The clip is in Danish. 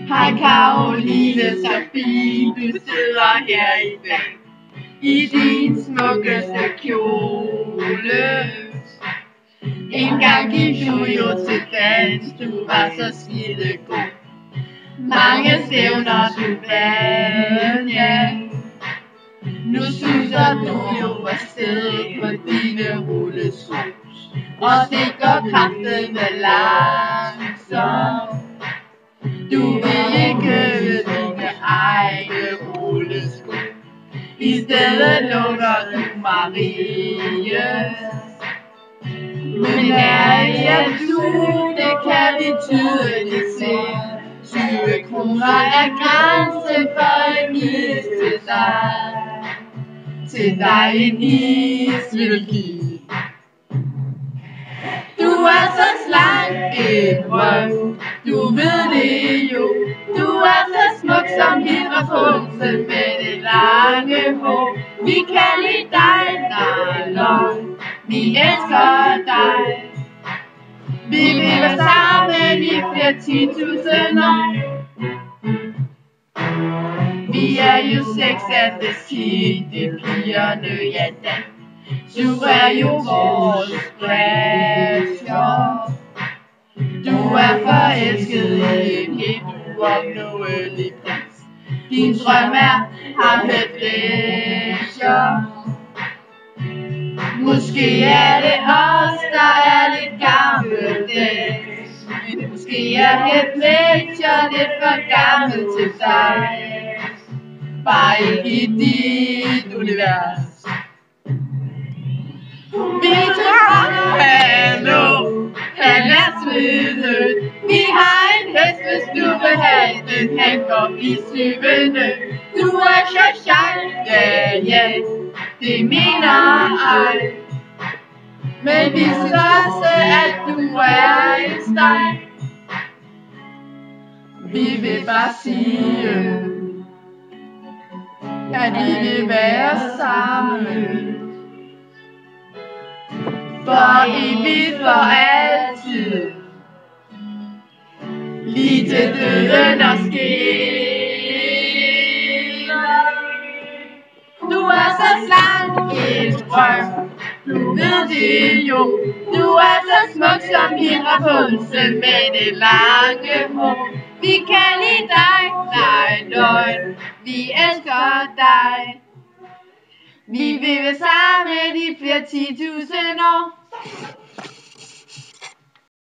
Hej Caroline, så fint du sidder her i dag i din smukkeste kjole. Engang gik du jo til dans, du var så skide god. Mange stævner du vandt, ja. Nu suser du jo afsted på dine rullesko, og det går kraftedeme langsomt. Du vil ikke dine egne rullesko, i stedet lukker du Marie. Men er du, det kan vi tydeligt se. 20 kroner er grænsen for en is til dig. Til dig en is vil give. Du er så slank en drøm, du ved det jo. Du er så smuk som en Rapunzel med det lange hår. Vi kan lide dig, Nylon, vi elsker dig. Vi vil være sammen i flere 10.000 år. Vi er jo 6 af de 10, de pigerne, ja da. Du er jo vores pressure. Du er forelsket i en helt uopnåelig prins. Din drøm er ham med pleasure. Måske er det os, der er lidt gammeldags. Måske er det pleasure lidt for gammel til dig. Bare ikke i dit univers. Vi tror, hallo, han er svede. Vi har en hest, hvis du vil have den. Han går i syvende. Du er så shy, ja, ja, det mener jeg. Men vi synes også, at du er en steg. Vi vil bare sige, at vi vil være sammen. For evigt, for altid. Lige til døden og skiller. Du er så slank en drøm, du ved det jo. Du er så smuk som en Rapunzel med det lange hår. Vi kan lide dig, Nylon, vi elsker dig. Vi vil være sammen i flere 10.000 år.